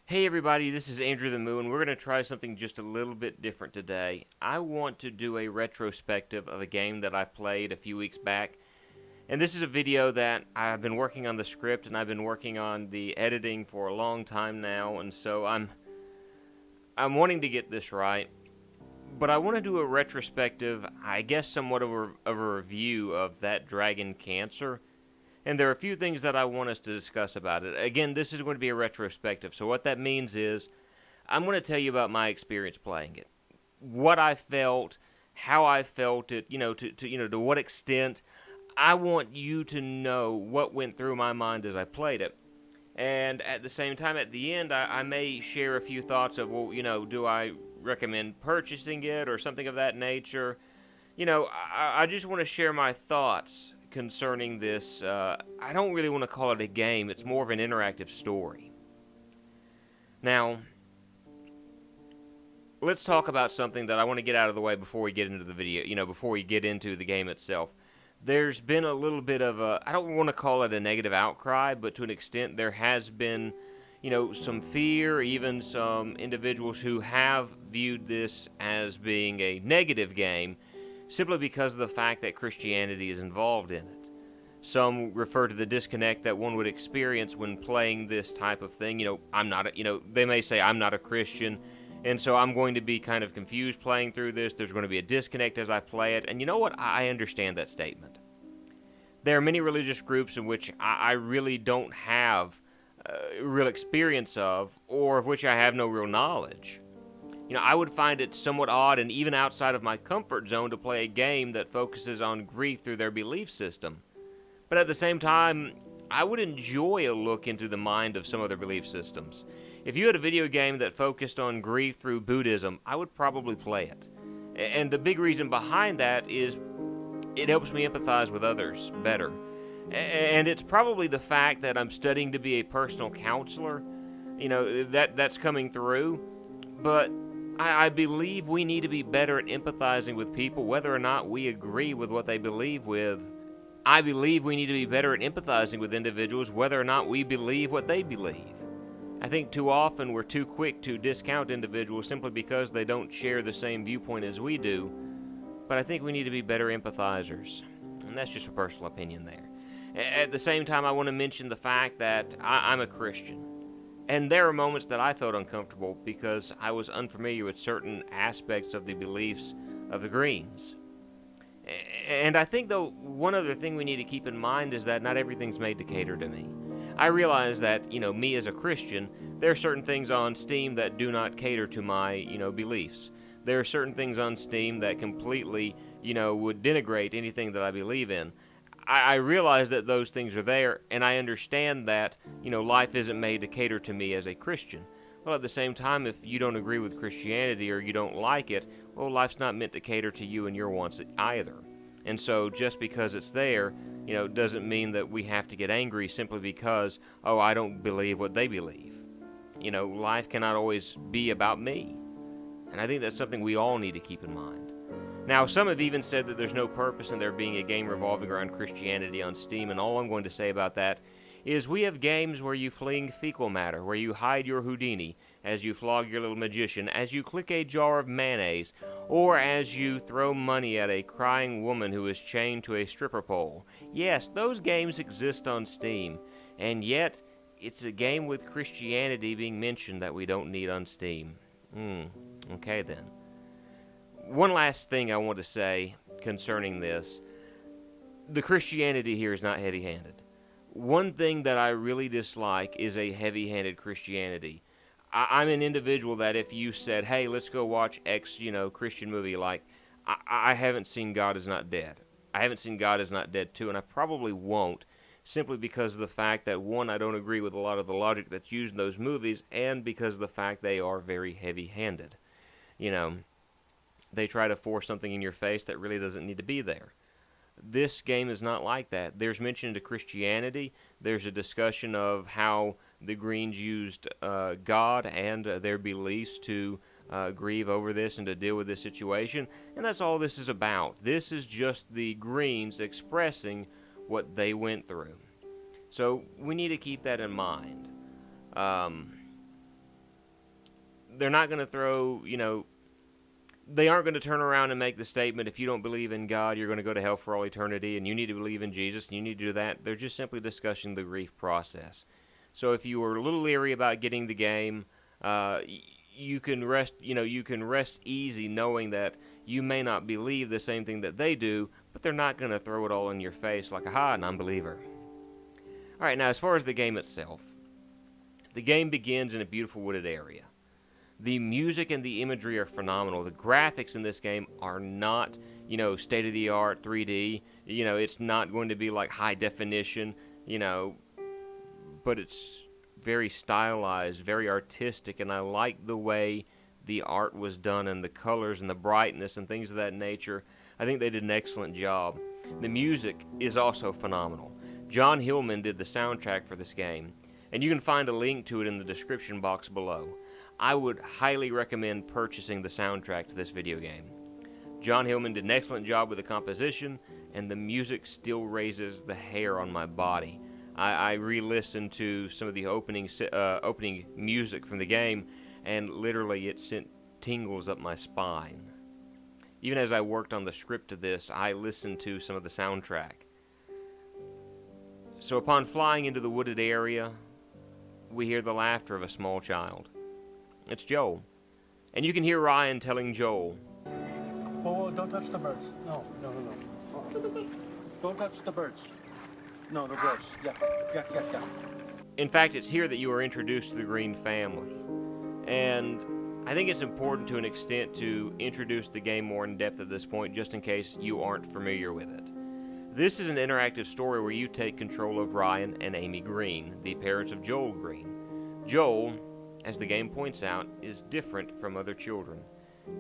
Hey everybody, this is Andrew the Moo, and we're going to try something just a little bit different today. I want to do a retrospective of a game that I played a few weeks back, and this is a video that I've been working on the script and I've been working on the editing for a long time now, and so I'm wanting to get this right. But I want to do a retrospective, I guess somewhat of a review of that Dragon Cancer. And there are a few things that I want us to discuss about it. Again, this is going to be a retrospective, so what that means is I'm going to tell you about my experience playing it, what I felt, how I felt it, to what extent. I want you to know what went through my mind as I played it. And at the same time, at the end, I may share a few thoughts of, well, do I recommend purchasing it or something of that nature? I just want to share my thoughts concerning this. I don't really want to call it a game, it's more of an interactive story. Now, let's talk about something that I want to get out of the way before we get into the video, before we get into the game itself. There's been a little bit of I don't want to call it a negative outcry, but to an extent there has been, some fear, even some individuals who have viewed this as being a negative game simply because of the fact that Christianity is involved in it. Some refer to the disconnect that one would experience when playing this type of thing. They may say, I'm not a Christian, and so I'm going to be kind of confused playing through this. There's going to be a disconnect as I play it. And you know what? I understand that statement. There are many religious groups in which I really don't have real experience of, or of which I have no real knowledge. I would find it somewhat odd and even outside of my comfort zone to play a game that focuses on grief through their belief system. But at the same time, I would enjoy a look into the mind of some of their belief systems. If you had a video game that focused on grief through Buddhism, I would probably play it. And the big reason behind that is it helps me empathize with others better. And it's probably the fact that I'm studying to be a personal counselor, that's coming through. But I believe we need to be better at empathizing with people, whether or not we agree with what they believe with. I believe we need to be better at empathizing with individuals, whether or not we believe what they believe. I think too often we're too quick to discount individuals simply because they don't share the same viewpoint as we do, but I think we need to be better empathizers. And that's just a personal opinion there. At the same time, I want to mention the fact that I'm a Christian. And there are moments that I felt uncomfortable because I was unfamiliar with certain aspects of the beliefs of the Greens. And I think, though, one other thing we need to keep in mind is that not everything's made to cater to me. I realize that, me as a Christian, there are certain things on Steam that do not cater to my, beliefs. There are certain things on Steam that completely, would denigrate anything that I believe in. I realize that those things are there, and I understand that, life isn't made to cater to me as a Christian. Well, at the same time, if you don't agree with Christianity or you don't like it, well, life's not meant to cater to you and your wants either. And so just because it's there, doesn't mean that we have to get angry simply because, I don't believe what they believe. Life cannot always be about me. And I think that's something we all need to keep in mind. Now, some have even said that there's no purpose in there being a game revolving around Christianity on Steam, and all I'm going to say about that is we have games where you fling fecal matter, where you hide your Houdini, as you flog your little magician, as you click a jar of mayonnaise, or as you throw money at a crying woman who is chained to a stripper pole. Yes, those games exist on Steam, and yet it's a game with Christianity being mentioned that we don't need on Steam. Okay then. One last thing I want to say concerning this. The Christianity here is not heavy-handed. One thing that I really dislike is a heavy-handed Christianity. I'm an individual that if you said, hey, let's go watch X, Christian movie, like, I haven't seen God Is Not Dead. I haven't seen God Is Not Dead 2, and I probably won't, simply because of the fact that, one, I don't agree with a lot of the logic that's used in those movies, and because of the fact they are very heavy-handed. They try to force something in your face that really doesn't need to be there. This game is not like that. There's mention to Christianity. There's a discussion of how the Greens used God and their beliefs to grieve over this and to deal with this situation. And that's all this is about. This is just the Greens expressing what they went through. So we need to keep that in mind. they're not going to throw, they aren't going to turn around and make the statement, if you don't believe in God, you're going to go to hell for all eternity, and you need to believe in Jesus, and you need to do that. They're just simply discussing the grief process. So if you were a little leery about getting the game, you can rest, you can rest easy knowing that you may not believe the same thing that they do, but they're not going to throw it all in your face like, aha, an unbeliever. All right, now as far as the game itself, the game begins in a beautiful wooded area. The music and the imagery are phenomenal. The graphics in this game are not, state-of-the-art 3D. It's not going to be like high definition, but it's very stylized, very artistic, and I like the way the art was done and the colors and the brightness and things of that nature. I think they did an excellent job. The music is also phenomenal. John Hillman did the soundtrack for this game, and you can find a link to it in the description box below. I would highly recommend purchasing the soundtrack to this video game. John Hillman did an excellent job with the composition, and the music still raises the hair on my body. I re-listened to some of the opening music from the game, and literally it sent tingles up my spine. Even as I worked on the script of this, I listened to some of the soundtrack. So upon flying into the wooded area, we hear the laughter of a small child. It's Joel. And you can hear Ryan telling Joel, "Oh, don't touch the birds. No. Don't touch the birds. No, the birds. Yeah. In fact, it's here that you are introduced to the Green family. And I think it's important to an extent to introduce the game more in depth at this point, just in case you aren't familiar with it. This is an interactive story where you take control of Ryan and Amy Green, the parents of Joel Green. Joel, as the game points out, is different from other children.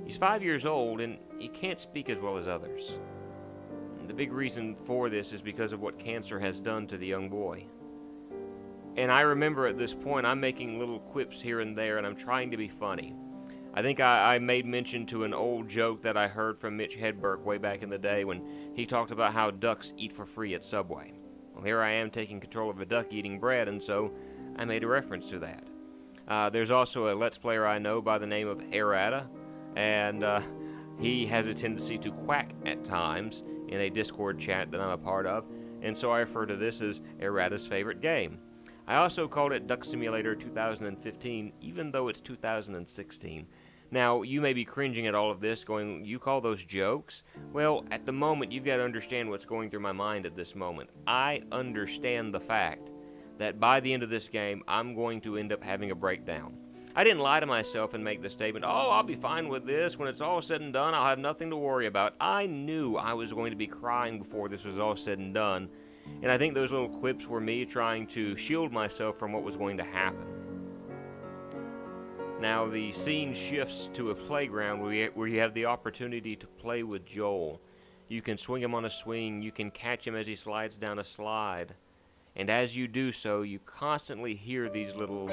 He's 5 years old and he can't speak as well as others. The big reason for this is because of what cancer has done to the young boy. And I remember at this point I'm making little quips here and there and I'm trying to be funny. I think I made mention to an old joke that I heard from Mitch Hedberg way back in the day when he talked about how ducks eat for free at Subway. Well, here I am taking control of a duck eating bread, and so I made a reference to that. There's also a Let's Player I know by the name of Errata, and he has a tendency to quack at times in a Discord chat that I'm a part of, and so I refer to this as Errata's favorite game. I also called it Duck Simulator 2015, even though it's 2016. Now, you may be cringing at all of this, going, you call those jokes? Well, at the moment, you've got to understand what's going through my mind at this moment. I understand the fact that by the end of this game, I'm going to end up having a breakdown. I didn't lie to myself and make the statement, oh, I'll be fine with this. When it's all said and done, I'll have nothing to worry about. I knew I was going to be crying before this was all said and done. And I think those little quips were me trying to shield myself from what was going to happen. Now the scene shifts to a playground where you have the opportunity to play with Joel. You can swing him on a swing, you can catch him as he slides down a slide. And as you do so, you constantly hear these little...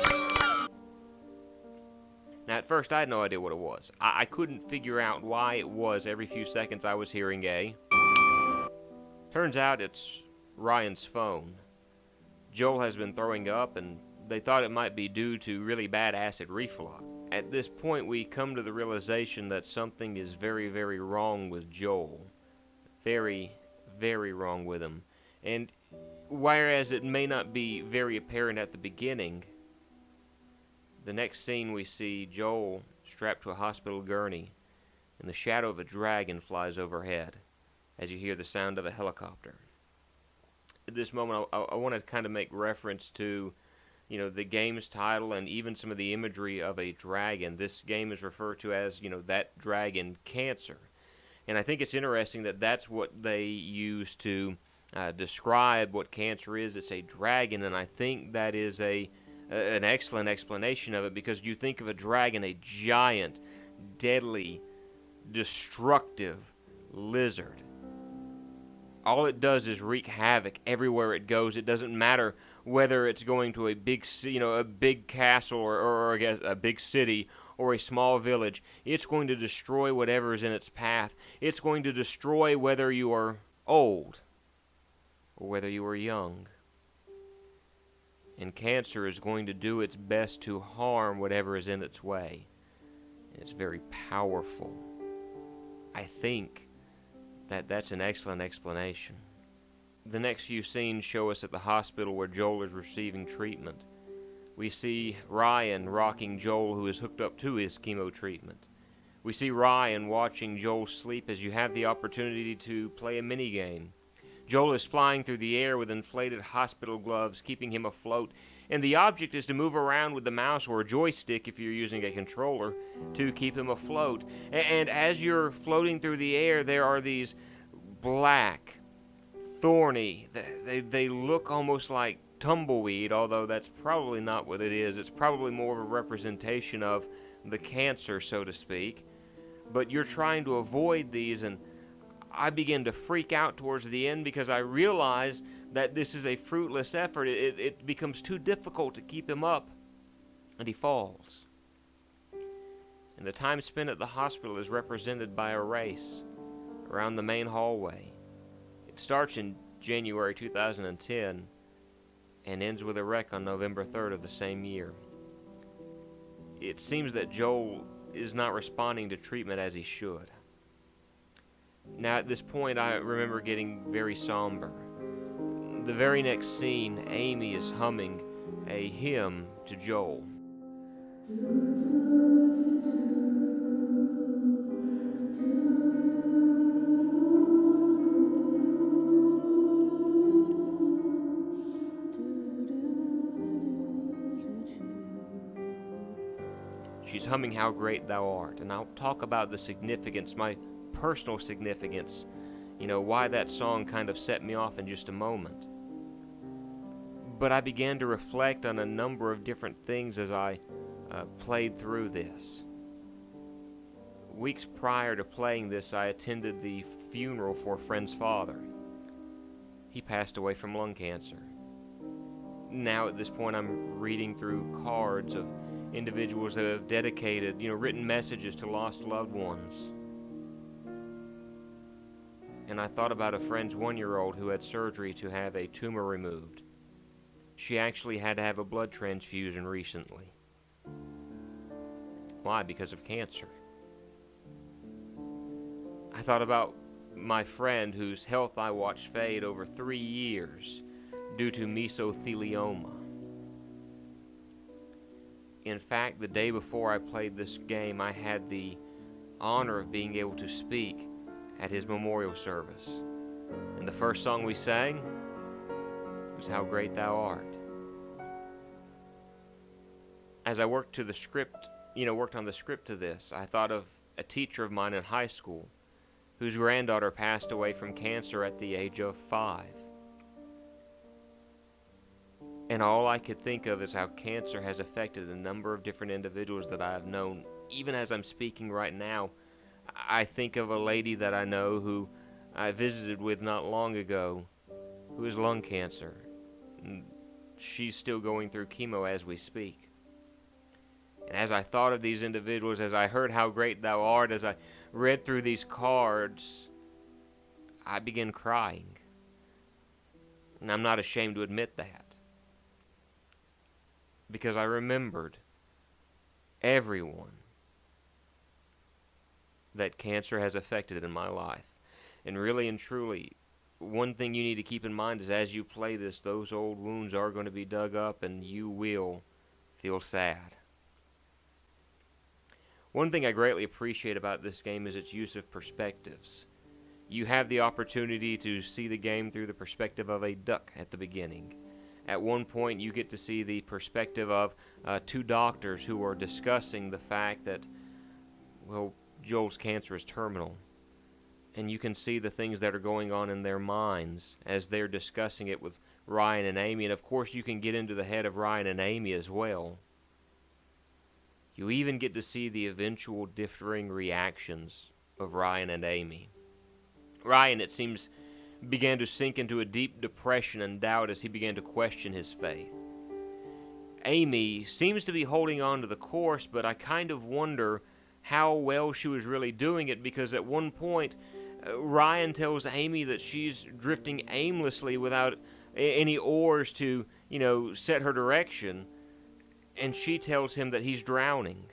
Now at first I had no idea what it was. I couldn't figure out why it was every few seconds I was hearing a... Turns out it's Ryan's phone. Joel has been throwing up and they thought it might be due to really bad acid reflux. At this point we come to the realization that something is very, very wrong with Joel. Very, very wrong with him. And whereas it may not be very apparent at the beginning, the next scene we see Joel strapped to a hospital gurney and the shadow of a dragon flies overhead as you hear the sound of a helicopter. At this moment, I want to kind of make reference to, the game's title and even some of the imagery of a dragon. This game is referred to as, that dragon, Cancer. And I think it's interesting that that's what they use to describe what cancer is. It's a dragon, and I think that is an excellent explanation of it, because you think of a dragon, a giant, deadly, destructive lizard. All it does is wreak havoc everywhere it goes. It doesn't matter whether it's going to a big, a big castle or a big city or a small village. It's going to destroy whatever is in its path. It's going to destroy whether you are old or whether you are young. And cancer is going to do its best to harm whatever is in its way. It's very powerful. I think that that's an excellent explanation. The next few scenes show us at the hospital where Joel is receiving treatment. We see Ryan rocking Joel, who is hooked up to his chemo treatment. We see Ryan watching Joel sleep as you have the opportunity to play a minigame. Joel is flying through the air with inflated hospital gloves, keeping him afloat, and the object is to move around with the mouse or a joystick if you're using a controller to keep him afloat. And as you're floating through the air, there are these black, thorny, they look almost like tumbleweed, although that's probably not what it is. It's probably more of a representation of the cancer, so to speak. But you're trying to avoid these, and I begin to freak out towards the end because I realize that this is a fruitless effort. It becomes too difficult to keep him up, and he falls. And the time spent at the hospital is represented by a race around the main hallway. It starts in January 2010 and ends with a wreck on November 3rd of the same year. It seems that Joel is not responding to treatment as he should. Now at this point I remember getting very somber. The very next scene, Amy is humming a hymn to Joel. She's humming How Great Thou Art, and I'll talk about the significance, my personal significance, why that song kind of set me off in just a moment. But I began to reflect on a number of different things as I played through this. Weeks prior to playing this, I attended the funeral for a friend's father. He passed away from lung cancer. Now at this point I'm reading through cards of individuals that have dedicated, written messages to lost loved ones. And I thought about a friend's 1-year-old who had surgery to have a tumor removed. She actually had to have a blood transfusion recently. Why? Because of cancer. I thought about my friend whose health I watched fade over 3 years due to mesothelioma. In fact, the day before I played this game, I had the honor of being able to speak at his memorial service. And the first song we sang was How Great Thou Art. As I worked on the script to this, I thought of a teacher of mine in high school whose granddaughter passed away from cancer at the age of 5. And all I could think of is how cancer has affected a number of different individuals that I have known. Even as I'm speaking right now, I think of a lady that I know who I visited with not long ago who has lung cancer. And she's still going through chemo as we speak. And as I thought of these individuals, as I heard How Great Thou Art, as I read through these cards, I began crying. And I'm not ashamed to admit that. Because I remembered everyone that cancer has affected in my life. And really and truly, one thing you need to keep in mind is as you play this, those old wounds are going to be dug up and you will feel sad. One thing I greatly appreciate about this game is its use of perspectives. You have the opportunity to see the game through the perspective of a duck at the beginning. At one point, you get to see the perspective of 2 doctors who are discussing the fact that, Joel's cancer is terminal. And you can see the things that are going on in their minds as they're discussing it with Ryan and Amy. And of course, you can get into the head of Ryan and Amy as well. You even get to see the eventual differing reactions of Ryan and Amy. Ryan, it seems, began to sink into a deep depression and doubt as he began to question his faith. Amy seems to be holding on to the course, but I kind of wonder how well she was really doing it, because at one point, Ryan tells Amy that she's drifting aimlessly without any oars to, set her direction, and she tells him that he's drowning.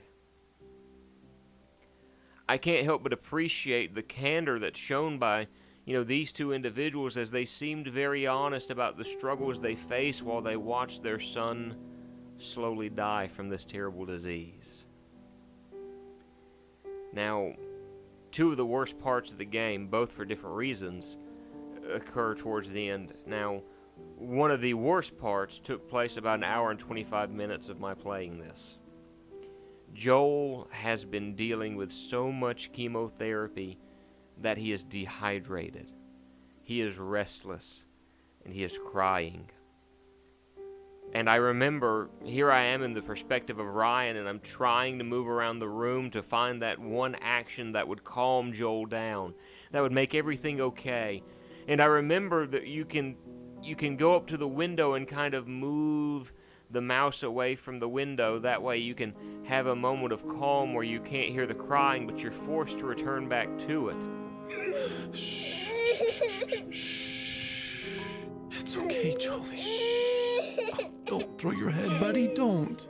I can't help but appreciate the candor that's shown by, these two individuals, as they seemed very honest about the struggles they face while they watched their son slowly die from this terrible disease. Now, two of the worst parts of the game, both for different reasons, occur towards the end. Now, one of the worst parts took place about an hour and 25 minutes of my playing this. Joel has been dealing with so much chemotherapy that he is dehydrated. He is restless, and he is crying. And I remember, here I am in the perspective of Ryan, and I'm trying to move around the room to find that one action that would calm Joel down, that would make everything okay. And I remember that you can go up to the window and kind of move the mouse away from the window. That way you can have a moment of calm where you can't hear the crying, but you're forced to return back to it. Shh. It's okay, Jolie. Shh. Don't throw your head, buddy. Don't.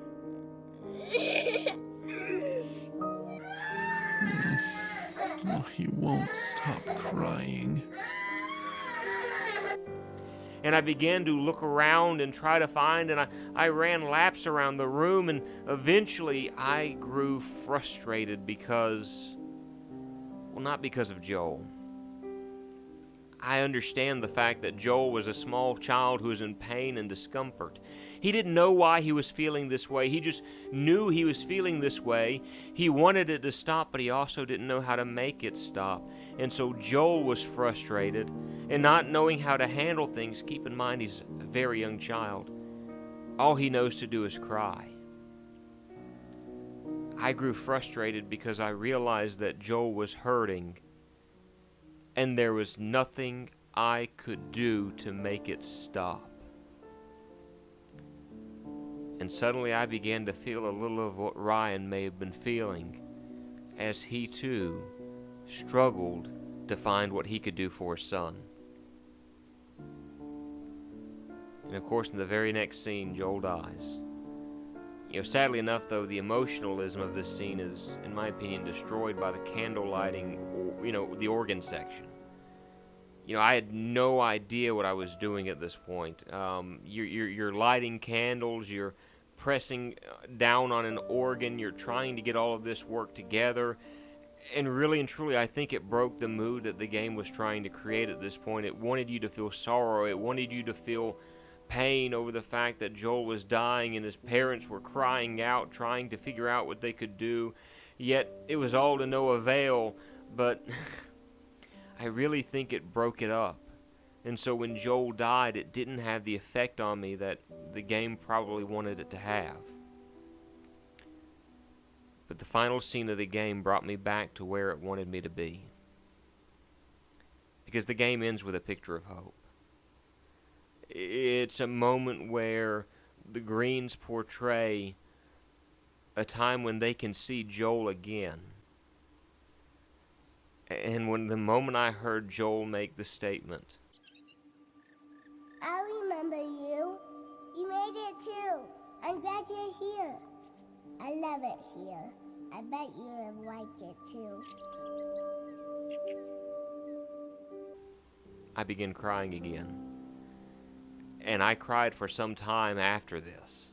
Oh, he won't stop crying. And I began to look around and try to find, and I ran laps around the room, and eventually I grew frustrated because, well, not because of Joel. I understand the fact that Joel was a small child who was in pain and discomfort. He didn't know why he was feeling this way. He just knew he was feeling this way. He wanted it to stop, but he also didn't know how to make it stop. And so Joel was frustrated and not knowing how to handle things. Keep in mind, he's a very young child. All he knows to do is cry. I grew frustrated because I realized that Joel was hurting, and there was nothing I could do to make it stop. And suddenly I began to feel a little of what Ryan may have been feeling, as he too struggled to find what he could do for his son. And of course, in the very next scene, Joel dies. Sadly enough, though, the emotionalism of this scene is, in my opinion, destroyed by the candle lighting, or, the organ section. I had no idea what I was doing at this point. You're lighting candles, you're pressing down on an organ, you're trying to get all of this work together. And really and truly, I think it broke the mood that the game was trying to create at this point. It wanted you to feel sorrow. It wanted you to feel pain over the fact that Joel was dying and his parents were crying out, trying to figure out what they could do. Yet, it was all to no avail, but I really think it broke it up. And so when Joel died, it didn't have the effect on me that the game probably wanted it to have. But the final scene of the game brought me back to where it wanted me to be. Because the game ends with a picture of hope. It's a moment where the Greens portray a time when they can see Joel again. And when the moment I heard Joel make the statement, I remember you. You made it too. I'm glad you're here. I love it here. I bet you have liked it too. I began crying again. And I cried for some time after this.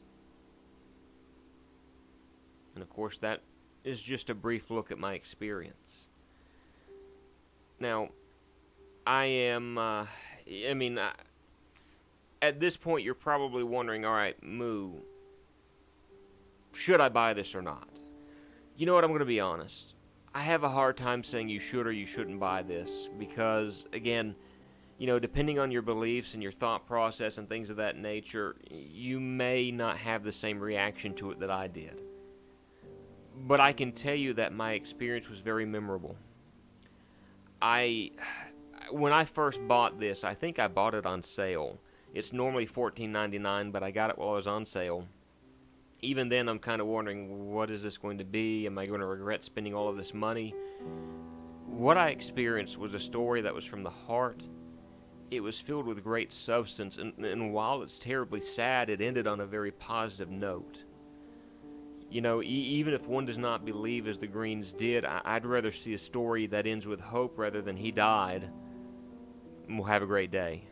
And of course, that is just a brief look at my experience. Now, at this point, you're probably wondering, all right, Moo, should I buy this or not? You know what, I'm going to be honest. I have a hard time saying you should or you shouldn't buy this because, again, depending on your beliefs and your thought process and things of that nature, you may not have the same reaction to it that I did. But I can tell you that my experience was very memorable. When I first bought this, I think I bought it on sale. It's normally $14.99, but I got it while I was on sale. Even then, I'm kind of wondering, what is this going to be? Am I going to regret spending all of this money? What I experienced was a story that was from the heart. It was filled with great substance, and while it's terribly sad, it ended on a very positive note. You know, even if one does not believe as the Greens did, I'd rather see a story that ends with hope rather than he died. And we'll have a great day.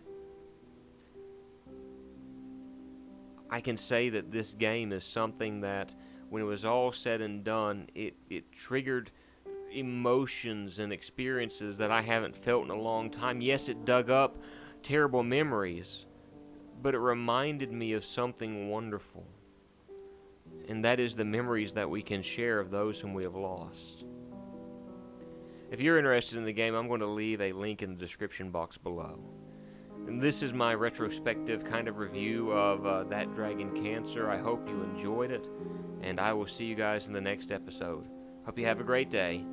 I can say that this game is something that, when it was all said and done, it triggered emotions and experiences that I haven't felt in a long time. Yes, it dug up terrible memories, but it reminded me of something wonderful. And that is the memories that we can share of those whom we have lost. If you're interested in the game, I'm going to leave a link in the description box below. And this is my retrospective kind of review of That Dragon Cancer. I hope you enjoyed it, and I will see you guys in the next episode. Hope you have a great day.